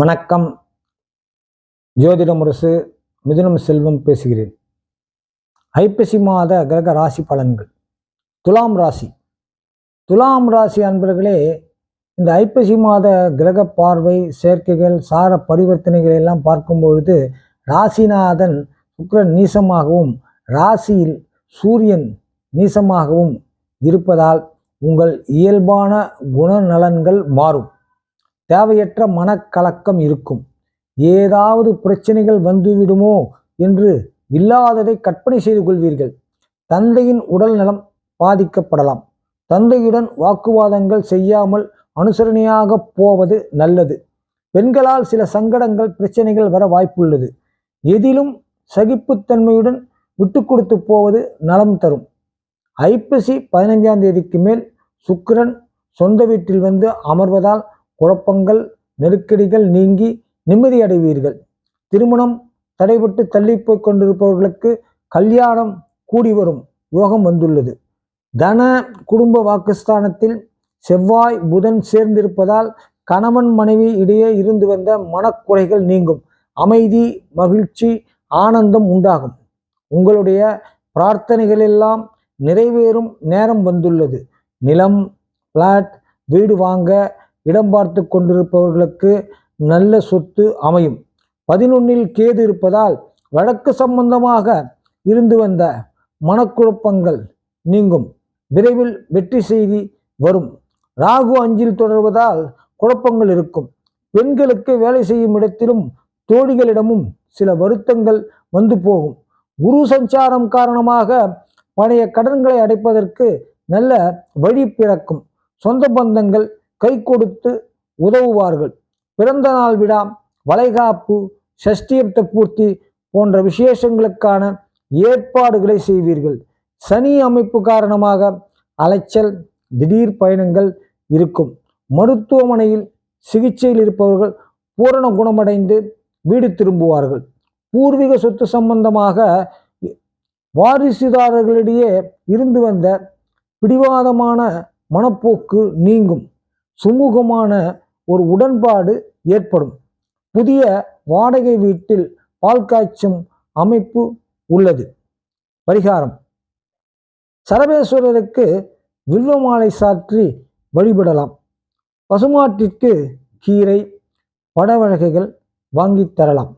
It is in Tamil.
வணக்கம். ஜோதிட முரசு மிதுனம் செல்வம் பேசுகிறேன். ஐப்பசி மாத கிரக ராசி பலன்கள். துலாம் ராசி. துலாம் ராசி அன்பர்களே, இந்த ஐப்பசி மாத கிரக பார்வை, சேர்க்கைகள், சார பரிவர்த்தனைகள் எல்லாம் பார்க்கும் பொழுது ராசிநாதன் சுக்கிரன் நீசமாகவும் ராசியில் சூரியன் நீசமாகவும் இருப்பதால் உங்கள் இயல்பான குணநலன்கள் மாறும். தேவையற்ற மனக்கலக்கம் இருக்கும். ஏதாவது பிரச்சனைகள் வந்துவிடுமோ என்று இல்லாததை கற்பனை செய்து கொள்வீர்கள். தந்தையின் உடல் நலம் பாதிக்கப்படலாம். தந்தையுடன் வாக்குவாதங்கள் செய்யாமல் அனுசரணையாக போவது நல்லது. பெண்களால் சில சங்கடங்கள், பிரச்சனைகள் வர வாய்ப்புள்ளது. எதிலும் சகிப்புத்தன்மையுடன் விட்டு கொடுத்து போவது நலம் தரும். ஐப்பசி 15ஆம் தேதிக்கு மேல் சுக்கிரன் சொந்த வீட்டில் வந்து அமர்வதால் குழப்பங்கள், நெருக்கடிகள் நீங்கி நிம்மதி அடைவீர்கள். திருமணம் தடைபட்டு தள்ளிப்போய் கொண்டிருப்பவர்களுக்கு கல்யாணம் கூடி வரும் யோகம் வந்துள்ளது. தன குடும்ப வாக்குஸ்தானத்தில் செவ்வாய் புதன் சேர்ந்திருப்பதால் கணவன் மனைவி இடையே இருந்து வந்த மனக்குறைகள் நீங்கும். அமைதி, மகிழ்ச்சி, ஆனந்தம் உண்டாகும். உங்களுடைய பிரார்த்தனைகள் எல்லாம் நிறைவேறும் நேரம் வந்துள்ளது. நிலம், பிளாட், வீடு வாங்க இடம் பார்த்து கொண்டிருப்பவர்களுக்கு நல்ல சொத்து அமையும். 11இல் கேது இருப்பதால் வழக்கு சம்பந்தமாக இருந்து வந்த மனக்குழப்பங்கள் நீங்கும். விரைவில் வெற்றி செய்தி வரும். ராகு 5இல் தொடர்வதால் குழப்பங்கள் இருக்கும். பெண்களுக்கு வேலை செய்யும் இடத்திலும் தோழிகளிடமும் சில வருத்தங்கள் வந்து போகும். குரு சஞ்சாரம் காரணமாக பழைய கடன்களை அடைப்பதற்கு நல்ல வழி பிறக்கும். சொந்த பந்தங்கள் கை கொடுத்து உதவுவார்கள். பிறந்த நாள் விழா, வளைகாப்பு, சஷ்டியப்த பூர்த்தி போன்ற விசேஷங்களுக்கான ஏற்பாடுகளை செய்வீர்கள். சனி அமைப்பு காரணமாக அலைச்சல், திடீர் பயணங்கள் இருக்கும். மருத்துவமனையில் சிகிச்சையில் இருப்பவர்கள் பூரண குணமடைந்து வீடு திரும்புவார்கள். பூர்வீக சொத்து சம்பந்தமாக வாரிசுதாரர்களிடையே இருந்து வந்த பிடிவாதமான மனப்போக்கு நீங்கும். சுமூகமான ஒரு உடன்பாடு ஏற்படும். புதிய வாடகை வீட்டில் பால் காய்ச்சும் அமைப்பு உள்ளது. பரிகாரம்: சரபேஸ்வரருக்கு வில்வ மாலை சாற்றி வழிபடலாம். பசுமாட்டிற்கு கீரை, பழவகைகள் வாங்கி தரலாம்.